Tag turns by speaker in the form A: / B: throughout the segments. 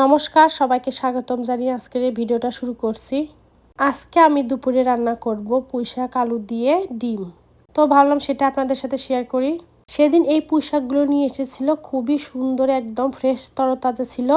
A: নমস্কার, সবাইকে স্বাগতম জানিয়ে আজকের এই ভিডিওটা শুরু করছি। আজকে আমি দুপুরে রান্না করব পুঁইশাক আলু দিয়ে ডিম। তো ভাবলাম সেটা আপনাদের সাথে শেয়ার করি। সেদিন এই পুঁইশাকগুলো নিয়ে এসেছিল, খুবই সুন্দর, একদম ফ্রেশ তরতাজা ছিল,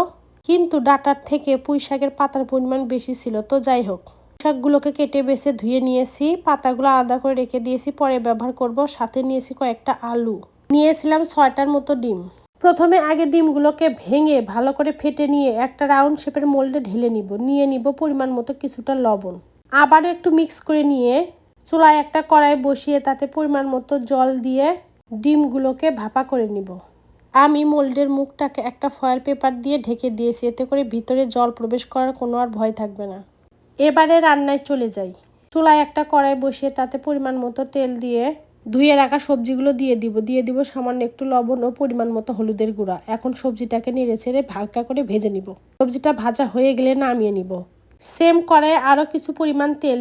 A: কিন্তু ডাঁটার থেকে পুঁইশাকের পাতার পরিমাণ বেশি ছিল। তো যাই হোক, শাকগুলোকে কেটে বেছে ধুয়ে নিয়েছি, পাতাগুলো আলাদা করে রেখে দিয়েছি, পরে ব্যবহার করব। সাথে নিয়েছি কয়েকটা আলু, নিয়েছিলাম 6টার মতো ডিম। প্রথমে আগে ডিমগুলোকে ভেঙে ভালো করে ফেটে নিয়ে একটা রাউন্ড শেপের মোল্ডে ঢেলে নিয়ে নিব পরিমাণ মতো কিছুটা লবণ। আবারও একটু মিক্স করে নিয়ে চুলায় একটা কড়াই বসিয়ে তাতে পরিমাণ মতো জল দিয়ে ডিমগুলোকে ভাপা করে নিব। আমি মোল্ডের মুখটাকে একটা ফয়েল পেপার দিয়ে ঢেকে দিয়েছি, এতে করে ভিতরে জল প্রবেশ করার কোনো আর ভয় থাকবে না। এবারে রান্নায় চলে যাই। চুলায় একটা কড়াই বসিয়ে তাতে পরিমাণ মতো তেল দিয়ে ধুয়ে রাখা সবজিগুলো দিয়ে দিব সামান্য একটু লবণ ও পরিমাণ মতো হলুদের গুঁড়া। এখন সবজিটাকে নেড়ে ছেড়ে হালকা করে ভেজে নিব। সবজিটা ভাজা হয়ে গেলে নামিয়ে নিব। সেম কড়াইয়ে আরও কিছু পরিমাণ তেল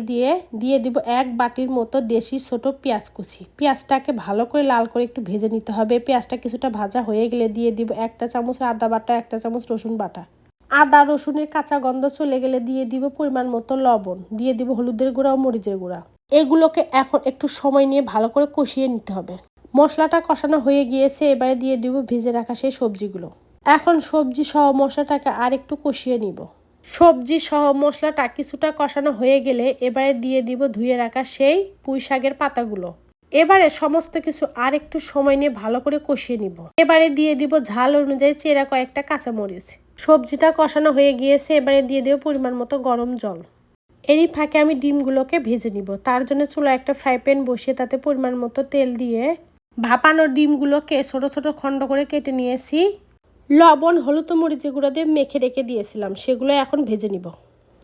A: দিয়ে দিব 1 বাটির মতো দেশি ছোট পেঁয়াজ কুচি। পেঁয়াজটাকে ভালো করে লাল করে একটু ভেজে নিতে হবে। পেঁয়াজটা কিছুটা ভাজা হয়ে গেলে দিয়ে দিব 1 চামচ আদা বাটা, 1 চামচ রসুন বাটা। আদা রসুনের কাঁচা গন্ধ চলে গেলে দিয়ে দিব পরিমাণ মতো লবণ, দিয়ে দিব হলুদের গুঁড়া ও মরিচের গুঁড়া। এগুলোকে এখন একটু সময় নিয়ে ভালো করে কষিয়ে নিতে হবে। মশলাটা কষানো হয়ে গিয়েছে, এবারে দিয়ে দিব ভেজে রাখা সেই সবজিগুলো। এখন সবজি সহ মশলাটাকে আর একটু কষিয়ে নিব। সবজি সহ মশলাটা কিছুটা কষানো হয়ে গেলে এবারে দিয়ে দিব ধুয়ে রাখা সেই পুঁই শাকের পাতাগুলো। এবারে সমস্ত কিছু আর একটু সময় নিয়ে ভালো করে কষিয়ে নিব। এবারে দিয়ে দিব ঝাল অনুযায়ী চেরা কয়েকটা কাঁচামরিচ। সবজিটা কষানো হয়ে গিয়েছে, এবারে দিয়ে দেব পরিমাণ মতো গরম জল। এরই ফাঁকে আমি ডিমগুলোকে ভেজে নিব। তার জন্য চুলায় একটা ফ্রাই প্যান বসিয়ে তাতে পরিমাণ মতো তেল দিয়ে ভাপানো ডিমগুলোকে ছোট ছোট খণ্ড করে কেটে নিয়েছি। লবণ হলুদ ও মরিচের গুঁড়া দিয়ে মেখে রেখে দিয়েছিলাম, সেগুলো এখন ভেজে নিব।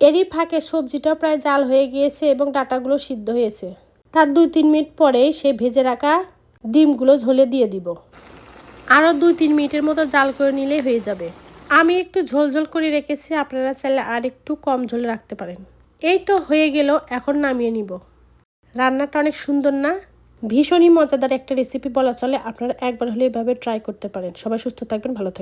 A: এরই ফাঁকে সবজিটাও প্রায় জাল হয়ে গিয়েছে এবং ডাঁটাগুলো সিদ্ধ হয়েছে। তার 2-3 মিনিট পরেই সেই ভেজে রাখা ডিমগুলো ঝোলে দিয়ে দিব। আরও 2-3 মিনিটের মতো জাল করে নিলেই হয়ে যাবে। আমি একটু ঝোল করে রেখেছি, আপনারা চাইলে আর একটু কম ঝোলে রাখতে পারেন। এই তো হয়ে গেল, এখন নামিয়ে নিব। রান্নাটা অনেক সুন্দর না? ভীষণই মজাদার একটা রেসিপি বলা চলে। আপনারা একবার হলে এভাবে ট্রাই করতে পারেন। সবাই সুস্থ থাকবেন, ভালো থাকবেন।